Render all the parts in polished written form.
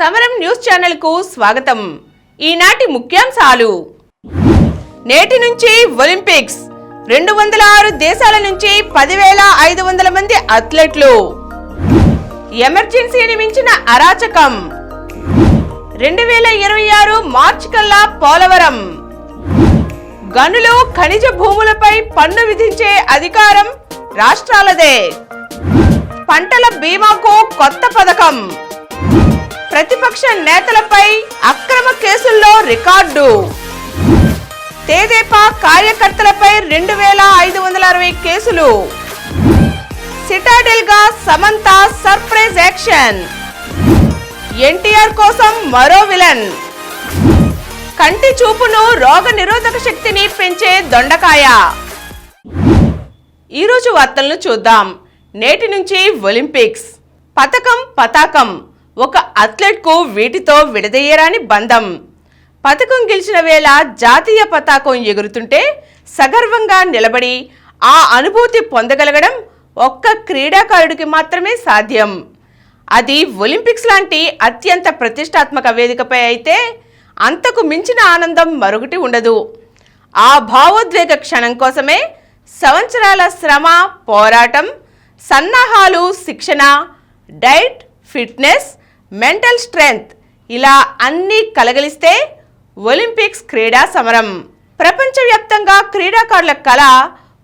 సమరం news channel కు స్వాగతం। ఈనాటి ముఖ్యాంశాలు। నేటి నుంచి ఒలింపిక్స్ 206 దేశాల నుంచి 10,500 మంది అథ్లెట్లు। ఎమర్జెన్సీని మించిన అరాచకం। 2026 మార్చి కల్లా పోలవరం। గనులు ఖనిజ భూములపై పన్ను విధించే అధికారం రాష్ట్రాలదే। పంటల బీమాకు కొత్త పథకం। ప్రతిపక్ష నేతలపై అక్రమ కేసుల్లో రికార్డు। తెదేపా కార్యకర్తలపై 2560 కేసులు। సిటాడెల్ గా సమంత సర్ప్రైజ్ యాక్షన్। ఎన్టీఆర్ కోసం మరో విలన్। కంటి చూపును రోగ నిరోధక శక్తిని పెంచే దొండకాయ। ఈరోజు వార్తలను చూద్దాం। నేటి నుంచి ఒలింపిక్స్ పతాకం ఒక అథ్లెట్ కు వీటితో విడదీయరాని బంధం। పతకం గెలిచిన వేళ జాతీయ పతాకం ఎగురుతుంటే సగర్వంగా నిలబడి ఆ అనుభూతి పొందగలగడం ఒక్క క్రీడాకారుడికి మాత్రమే సాధ్యం। అది ఒలింపిక్స్ లాంటి అత్యంత ప్రతిష్టాత్మక వేదికపై అయితే అంతకు మించిన ఆనందం మరొకటి ఉండదు। ఆ భావోద్వేగ క్షణం కోసమే సంవత్సరాల శ్రమ, పోరాటం, సన్నాహాలు, శిక్షణ, డైట్, ఫిట్నెస్, మెంటల్ స్ట్రెంగ్త్ ఇలా అన్నీ కలగలిస్తే ఒలింపిక్స్ క్రీడా సమరం। ప్రపంచవ్యాప్తంగా క్రీడాకారుల కళ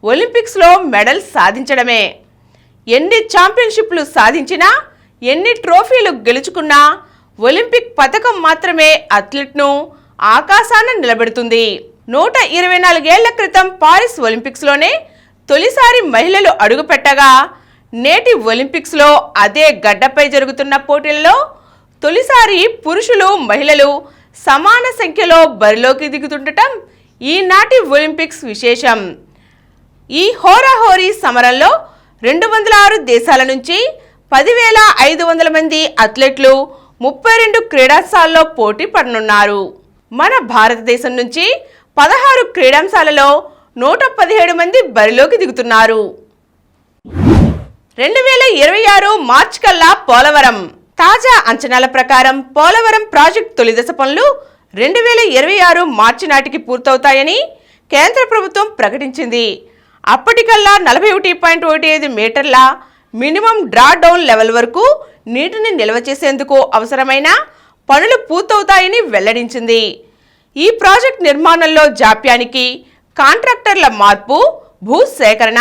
ఒలింపిక్స్లో మెడల్ సాధించడమే। ఎన్ని ఛాంపియన్షిప్లు సాధించినా, ఎన్ని ట్రోఫీలు గెలుచుకున్నా ఒలింపిక్ పథకం మాత్రమే అథ్లెట్ను ఆకాశాన నిలబెడుతుంది। 124 ఏళ్ల క్రితం పారిస్ ఒలింపిక్స్లోనే తొలిసారి మహిళలు అడుగుపెట్టగా నేటి ఒలింపిక్స్లో అదే గడ్డపై జరుగుతున్న పోటీలలో తొలిసారి పురుషులు, మహిళలు సమాన సంఖ్యలో బరిలోకి దిగుతుండటం ఈనాటి ఒలింపిక్స్ విశేషం। ఈ హోరాహోరీ సమరంలో 206 దేశాల నుంచి 10,500 మంది అథ్లెట్లు 32 క్రీడాశాలలో పోటీ పడనున్నారు। మన భారతదేశం నుంచి 16 క్రీడాంశాలలో 117 మంది బరిలోకి దిగుతున్నారు। 2026 మార్చి కల్లా పోలవరం। తాజా అంచనాల ప్రకారం పోలవరం ప్రాజెక్టు తొలిదశ పనులు 2026 మార్చి నాటికి పూర్తవుతాయని కేంద్ర ప్రభుత్వం ప్రకటించింది। అప్పటికల్లా 41.15 మీటర్ల మినిమం డ్రా డౌన్ లెవెల్ వరకు నీటిని నిల్వ చేసేందుకు అవసరమైన పనులు పూర్తవుతాయని వెల్లడించింది। ఈ ప్రాజెక్టు నిర్మాణంలో జాప్యానికి కాంట్రాక్టర్ల మార్పు, భూసేకరణ,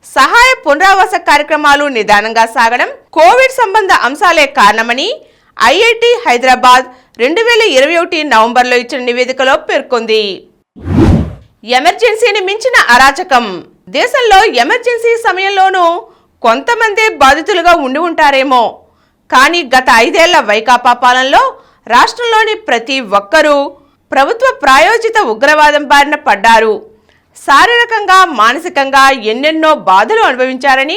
సహాయ పునరావాస కార్యక్రమాలు నిదానంగా సాగడం, కోవిడ్ సంబంధ అంశాలే కారణమని ఐఐటి హైదరాబాద్ 2021 నవంబర్లో ఇచ్చిన నివేదికలో పేర్కొంది। ఎమర్జెన్సీని మించిన అరాచకం। దేశంలో ఎమర్జెన్సీ సమయంలోనూ కొంతమంది బాధితులుగా ఉండి ఉంటారేమో, కానీ గత 5 ఏళ్ల వైకాపా పాలనలో రాష్ట్రంలోని ప్రతి ఒక్కరూ ప్రభుత్వ ప్రాయోజిత ఉగ్రవాదం బారిన పడ్డారు। శారీరకంగా, మానసికంగా ఎన్నెన్నో బాధలు అనుభవించారని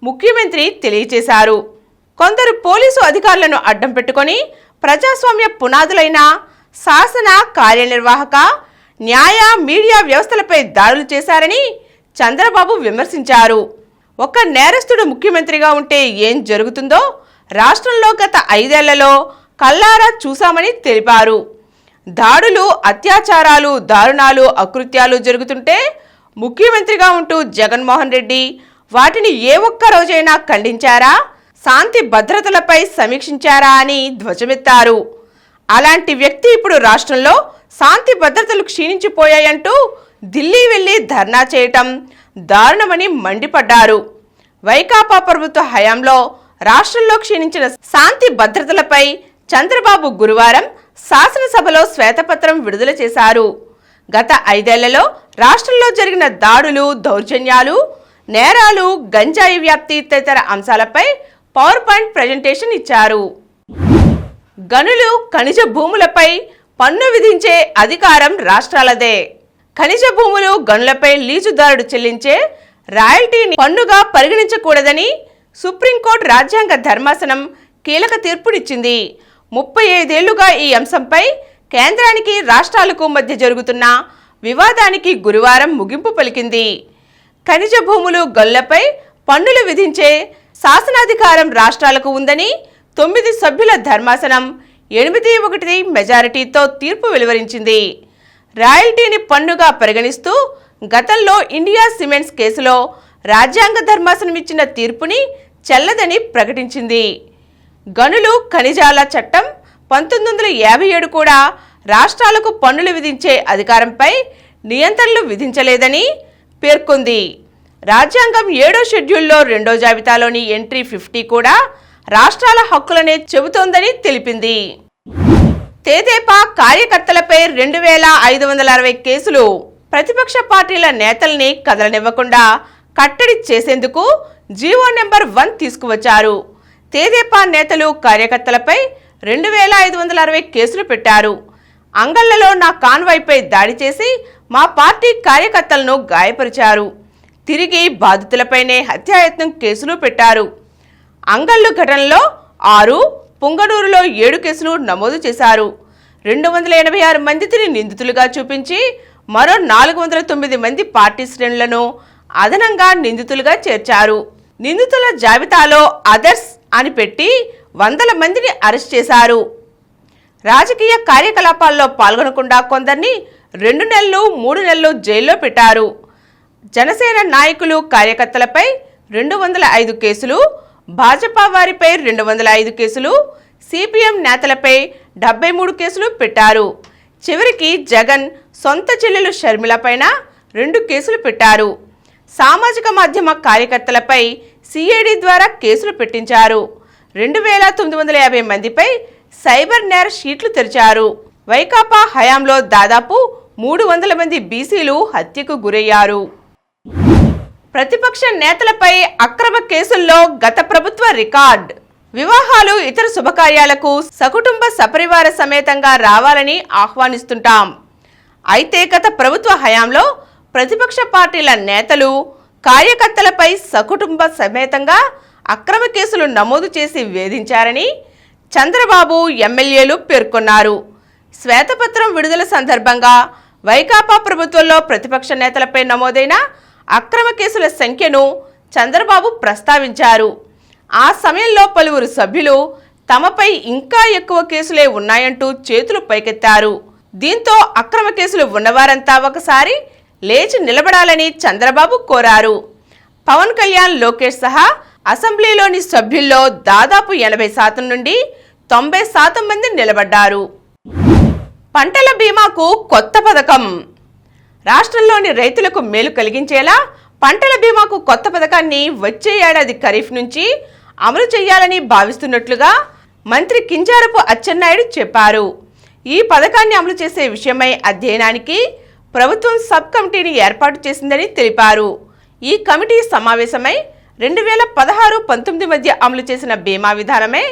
ముఖ్యమంత్రి తెలియజేశారు। కొందరు పోలీసు అధికారులను అడ్డం పెట్టుకొని ప్రజాస్వామ్య పునాదులైన శాసన, కార్యనిర్వాహక, న్యాయ, మీడియా వ్యవస్థలపై దాడులు చేశారని చంద్రబాబు విమర్శించారు। ఒక నేరస్తుడు ముఖ్యమంత్రిగా ఉంటే ఏం జరుగుతుందో రాష్ట్రంలో గత 5 ఏళ్లలో కల్లారా చూశామని తెలిపారు। దాడులు, అత్యాచారాలు, దారుణాలు, అకృత్యాలు జరుగుతుంటే ముఖ్యమంత్రిగా ఉంటూ జగన్మోహన్ రెడ్డి వాటిని ఏ ఒక్క రోజైనా ఖండించారా, శాంతి భద్రతలపై సమీక్షించారా అని ధ్వజమెత్తారు। అలాంటి వ్యక్తి ఇప్పుడు రాష్ట్రంలో శాంతి భద్రతలు క్షీణించిపోయాయంటూ ఢిల్లీ వెళ్లి ధర్నా చేయటం దారుణమని మండిపడ్డారు। వైకాపా ప్రభుత్వ హయాంలో రాష్ట్రంలో క్షీణించిన శాంతి భద్రతలపై చంద్రబాబు గురువారం శాసనసభలో శ్వేతపత్రం విడుదల చేశారు। గత 5 ఏళ్లలో రాష్ట్రంలో జరిగిన దాడులు, దౌర్జన్యాలు, నేరాలు, గంజాయి వ్యాప్తి తదితర అంశాలపై పవర్ పాయింట్ ప్రెజెంటేషన్ ఇచ్చారు। గనులు, ఖనిజ భూములపై పన్ను విధించే అధికారం రాష్ట్రాలదే। ఖనిజ భూములు, గనులపై లీజుదారుడు చెల్లించే రాయల్టీని పన్నుగా పరిగణించకూడదని సుప్రీంకోర్టు రాజ్యాంగ ధర్మాసనం కీలక తీర్పునిచ్చింది। 35 ఏళ్లుగా ఈ అంశంపై కేంద్రానికి, రాష్ట్రాలకు మధ్య జరుగుతున్న వివాదానికి గురువారం ముగింపు పలికింది। ఖనిజ భూములు, గనులపై పన్నులు విధించే శాసనాధికారం రాష్ట్రాలకు ఉందని 9 సభ్యుల ధర్మాసనం 8-1 మెజారిటీతో తీర్పు వెలువరించింది. రాయల్టీని పన్నుగా పరిగణిస్తూ గతంలో ఇండియా సిమెంట్స్ కేసులో రాజ్యాంగ ధర్మాసనం ఇచ్చిన తీర్పుని చెల్లదని ప్రకటించింది. గనులు ఖనిజాల చట్టం 1957 కూడా రాష్ట్రాలకు పన్నులు విధించే అధికారంపై నియంత్రణలు విధించలేదని పేర్కొంది. రాజ్యాంగం 7వ షెడ్యూల్లో 2వ జాబితాలోని ఎంట్రీ 50 కూడా రాష్ట్రాల హక్కులనే చెబుతోందని తెలిపింది. తెదేపా కార్యకర్తలపై 2560 కేసులు. ప్రతిపక్ష పార్టీల నేతల్ని కదలనివ్వకుండా కట్టడి చేసేందుకు జీవో నెంబర్ 1 తీసుకువచ్చారు. తెదేపా నేతలు కార్యకర్తలపై 2560 కేసులు పెట్టారు. అంగళ్లలో నా కాన్వాయ్పై దాడి చేసి మా పార్టీ కార్యకర్తలను గాయపరిచారు. తిరిగి బాధితులపైనే హత్యాయత్నం కేసులు పెట్టారు. అంగళ్ళు ఘటనలో 6, పుంగనూరులో 7 కేసులు నమోదు చేశారు. 286 మందిని నిందితులుగా చూపించి మరో 409 మంది పార్టీ శ్రేణులను అదనంగా నిందితులుగా చేర్చారు. నిందితుల జాబితాలో అదర్స్ అని పెట్టి 100 మందిని అరెస్ట్ చేశారు. రాజకీయ కార్యకలాపాల్లో పాల్గొనకుండా కొందరిని 2 నెలలు 3 నెలలు జైల్లో పెట్టారు. జనసేన నాయకులు కార్యకర్తలపై 205 కేసులు, భాజపా వారిపై 205 కేసులు, సిపిఎం నేతలపై 73 కేసులు పెట్టారు. చివరికి జగన్ సొంత చెల్లెలు షర్మిల పైన 2 కేసులు పెట్టారు. సామాజిక మాధ్యమ కార్యకర్తలపై సిఐడి ద్వారా కేసులు పెట్టించారు. 2950 మందిపై సైబర్ నేర షీట్లు తెరిచారు. వైకాపా హయాంలో దాదాపు 300 మంది బీసీలు హత్యకు గురయ్యారు. ప్రతిపక్ష నేతలపై అక్రమ కేసుల్లో గత ప్రభుత్వ రికార్డ్. వివాహాలు, ఇతర శుభకార్యాలకు సకుటుంబ సపరివార సమేతంగా రావాలని ఆహ్వానిస్తుంటాం. అయితే గత ప్రభుత్వ హయాంలో ప్రతిపక్ష పార్టీల నేతలు కార్యకర్తలపై సకుటుంబ సమేతంగా అక్రమ కేసులు నమోదు చేసి వేధించారని చంద్రబాబు, ఎమ్మెల్యేలు పేర్కొన్నారు. శ్వేతపత్రం విడుదల సందర్భంగా వైకాపా ప్రభుత్వంలో ప్రతిపక్ష నేతలపై నమోదైన అక్రమ కేసుల సంఖ్యను చంద్రబాబు ప్రస్తావించారు. ఆ సమయంలో పలువురు సభ్యులు తమపై ఇంకా ఎక్కువ కేసులే ఉన్నాయంటూ చేతులు పైకెత్తారు. దీంతో అక్రమ కేసులు ఉన్నవారంతా ఒకసారి లేచి నిలబడాలని చంద్రబాబు కోరారు. పవన్ కళ్యాణ్, లోకేష్ సహా అసెంబ్లీలోని సభ్యుల్లో దాదాపు 80% నుండి 90% మంది నిలబడ్డారు. పంటల బీమాకు కొత్త పథకం. రాష్ట్రంలోని రైతులకు మేలు కలిగించేలా పంటల బీమాకు కొత్త పథకాన్ని వచ్చే ఏడాది ఖరీఫ్ నుంచి అమలు చేయాలని భావిస్తున్నట్లుగా మంత్రి కింజారపు అచ్చెన్నాయుడు చెప్పారు. ఈ పథకాన్ని అమలు చేసే విషయమై అధ్యయనానికి ప్రభుత్వం సబ్ కమిటీని ఏర్పాటు చేసిందని తెలిపారు. ఈ కమిటీ సమావేశమై 2016-19 మధ్య అమలు చేసిన బీమా విధానమే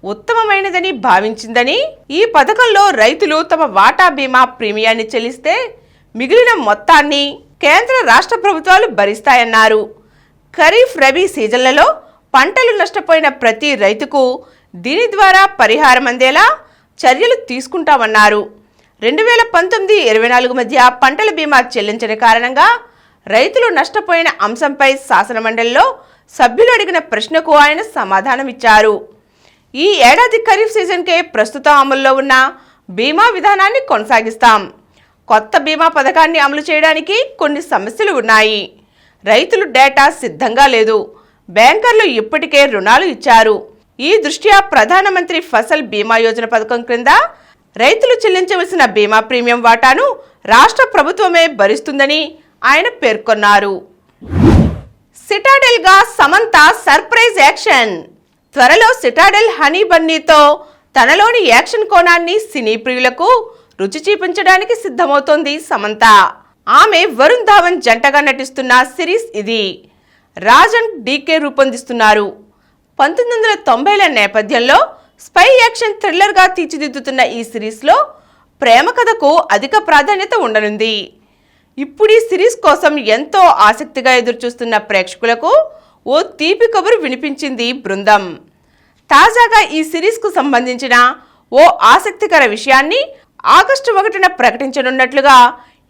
ఉత్తమమైనదని భావించిందని, ఈ పథకంలో రైతులు తమ వాటా బీమా ప్రీమియాన్ని చెల్లిస్తే మిగిలిన మొత్తాన్ని కేంద్ర రాష్ట్ర ప్రభుత్వాలు భరిస్తాయన్నారు. ఖరీఫ్, రబీ సీజన్లలో పంటలు నష్టపోయిన ప్రతి రైతుకు దీని ద్వారా పరిహారం అందేలా చర్యలు తీసుకుంటామన్నారు. 2019-24 మధ్య పంటల బీమా చెల్లించని కారణంగా రైతులు నష్టపోయిన అంశంపై శాసనమండలిలో సభ్యులు అడిగిన ప్రశ్నకు ఆయన సమాధానమిచ్చారు. ఈ ఏడాది ఖరీఫ్ సీజన్కే ప్రస్తుతం అమల్లో ఉన్న బీమా విధానాన్ని కొనసాగిస్తాం. కొత్త బీమా పథకాన్ని అమలు చేయడానికి కొన్ని సమస్యలు ఉన్నాయి. రైతులు డేటా సిద్ధంగా లేదు. బ్యాంకర్లు ఇప్పటికే రుణాలు ఇచ్చారు. ఈ దృష్ట్యా ప్రధానమంత్రి ఫసల్ బీమా యోజన పథకం క్రింద రైతులు చెల్లించవలసిన బీమా ప్రీమియం వాటాను రాష్ట్ర ప్రభుత్వమే భరిస్తుందని ఆయన పేర్కొన్నారు. సిటాడెల్ గా సమంత సర్ప్రైజ్ యాక్షన్. త్వరలో సిటాడెల్ హనీ బన్నీతో తనలోని యాక్షన్ కోణాన్ని సినీ ప్రియులకు రుచి చూపించడానికి సిద్ధమవుతోంది సమంత. ఆమె వరుణ్ ధావన్ జంటగా నటిస్తున్న సిరీస్ ఇది. రాజన్ డీకే రూపొందిస్తున్నారు. 1990ల నేపథ్యంలో స్పై యాక్షన్ థ్రిల్లర్ గా తీర్చిదిద్దుతున్న ఈ సిరీస్లో ప్రేమ కథకు అధిక ప్రాధాన్యత ఉండనుంది. ఇప్పుడు ఈ సిరీస్ కోసం ఎంతో ఆసక్తిగా ఎదురుచూస్తున్న ప్రేక్షకులకు ఓ తీపి కబురు వినిపించింది బృందం. తాజాగా ఈ సిరీస్కు సంబంధించిన ఓ ఆసక్తికర విషయాన్ని ఆగస్టు 1న ప్రకటించనున్నట్లుగా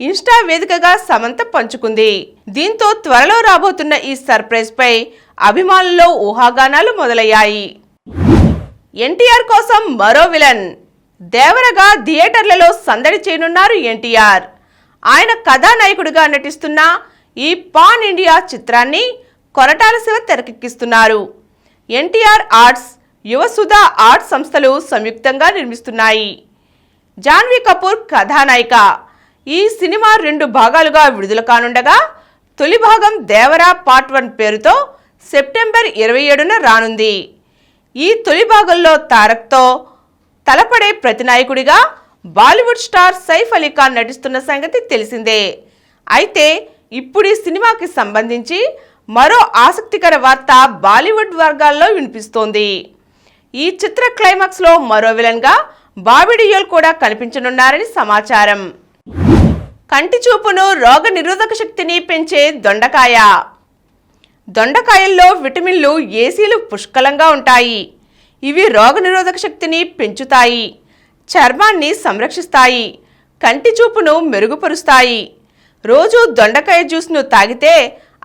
ఇన్స్టా వేదికగా సమంత పంచుకుంది. దీంతో త్వరలో రాబోతున్న ఈ సర్ప్రైజ్ పై అభిమానుల్లో ఊహాగానాలు మొదలయ్యాయి. ఎన్టీఆర్ కోసం మరో విలన్. దేవరగా థియేటర్లలో సందడి చేయనున్నారు ఎన్టీఆర్. ఆయన కథానాయకుడిగా నటిస్తున్న ఈ పాన్ ఇండియా చిత్రాన్ని కొరటాల శివ తెరకెక్కిస్తున్నారు. ఎన్టీఆర్ ఆర్ట్స్, యువసుధ ఆర్ట్స్ సంస్థలు సంయుక్తంగా నిర్మిస్తున్నాయి. జాన్వీ కపూర్ కథానాయిక. ఈ సినిమా 2 భాగాలుగా విడుదల కానుండగా తొలి భాగం దేవరా పార్ట్ 1 పేరుతో సెప్టెంబర్ 27న రానుంది. ఈ తొలి భాగంలో తారక్తో తలపడే ప్రతినాయకుడిగా బాలీవుడ్ స్టార్ సైఫ్ అలీ ఖాన్ నటిస్తున్న సంగతి తెలిసిందే. అయితే ఇప్పుడు ఈ సినిమాకి సంబంధించి మరో ఆసక్తికర వార్త బాలీవుడ్ వర్గాల్లో వినిపిస్తోంది. ఈ చిత్ర క్లైమాక్స్లో మరో విలన్గా బాబీ డియోల్ కూడా కనిపించనున్నారని సమాచారం. కంటి చూపును, రోగ నిరోధక శక్తిని పెంచే దొండకాయ. దొండకాయల్లో విటమిన్లు, ఏసీలు పుష్కలంగా ఉంటాయి. ఇవి రోగ నిరోధక శక్తిని పెంచుతాయి, చర్మాన్ని సంరక్షిస్తాయి, కంటి చూపును మెరుగుపరుస్తాయి. రోజు దొండకాయ జ్యూస్ను తాగితే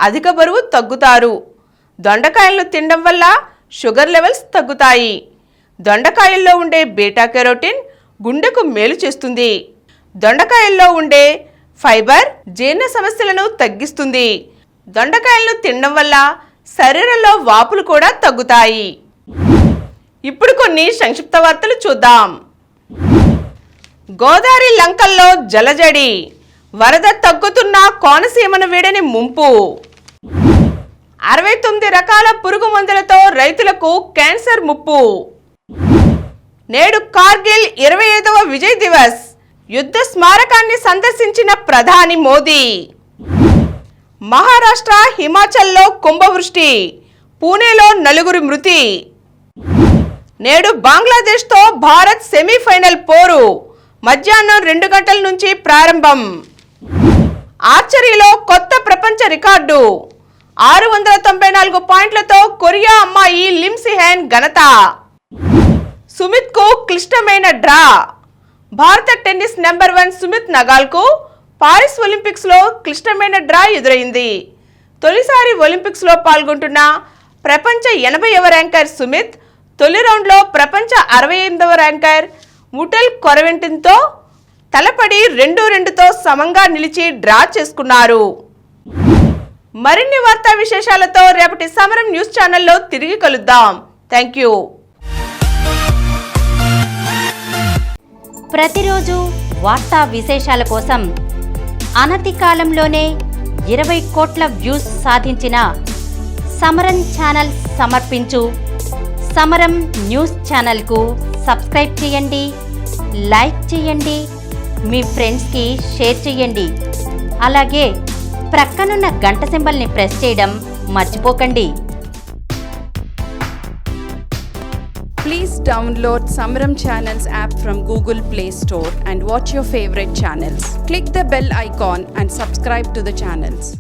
అధిక బరువు తగ్గుతారు. దొండకాయలను తినడం వల్ల షుగర్ లెవెల్స్ తగ్గుతాయి. దొండకాయల్లో ఉండే బీటా కెరోటిన్ గుండెకు మేలు చేస్తుంది. దొండకాయల్లో ఉండే ఫైబర్ జీర్ణ సమస్యలను తగ్గిస్తుంది. దొండకాయలను తినడం వల్ల శరీరంలో వాపులు కూడా తగ్గుతాయి. ఇప్పుడు కొన్ని సంక్షిప్త వార్తలు చూద్దాం. గోదావరి లంకల్లో జలజడి, వరద తగ్గుతున్న కోనసీమను వీడని ముంపు. 69 రకాల పురుగు మందులతో రైతులకు క్యాన్సర్ ముప్పు. నేడు కార్గిల్ 25వ విజయ్ దివస్. యుద్ధ స్మారకాన్ని సందర్శించిన ప్రధాని మోదీ. మహారాష్ట్ర, హిమాచల్లో కుంభవృష్టి, పూణేలో 4 మృతి. నేడు బంగ్లాదేశ్తో భారత్ సెమీఫైనల్ పోరు మధ్యాహ్నం 2 గంటల నుంచి ప్రారంభం. ఆర్చరీలో కొత్త ప్రపంచ రికార్డు 694 పాయింట్లతో కొరియా అమ్మాయి లిమ్ సిహెన్ ఘనత. సుమిత్కు క్లిష్టమైన డ్రా. భారత టెన్నిస్ నెంబర్ 1 సుమిత్ నగాల్కు పారిస్ ఒలింపిక్స్లో క్లిష్టమైన డ్రా ఎదురైంది. తొలిసారి ఒలింపిక్స్లో పాల్గొంటున్న ప్రపంచ 80వ ర్యాంకర్ సుమిత్ తొలి రౌండ్లో ప్రపంచ 68వ ర్యాంకర్ ముటెల్ కొరవెంటిన్తో తలపడి 2-2తో సమంగా నిలిచి డ్రా చేసుకున్నారు. మరిన్ని వార్తా విశేషాలతో రేపటి సమరం న్యూస్ ఛానల్లో తిరిగి కలుద్దాం. Thank you. ప్రతిరోజు వార్తా విశేషాల కోసం అనతి కాలంలోనే 20 కోట్ల వ్యూస్ సాధించిన సమరం ఛానల్ సమర్పించు సమరం న్యూస్ ఛానల్కు సబ్స్క్రైబ్ చేయండి, లైక్ చేయండి, మీ ఫ్రెండ్స్కి షేర్ చేయండి. అలాగే ప్రక్కనున్న గంట సింబల్ని ప్రెస్ చేయడం మర్చిపోకండి. Please download Samaram Channels app from Google Play Store and watch your favorite channels. Click the bell icon and subscribe to the channels.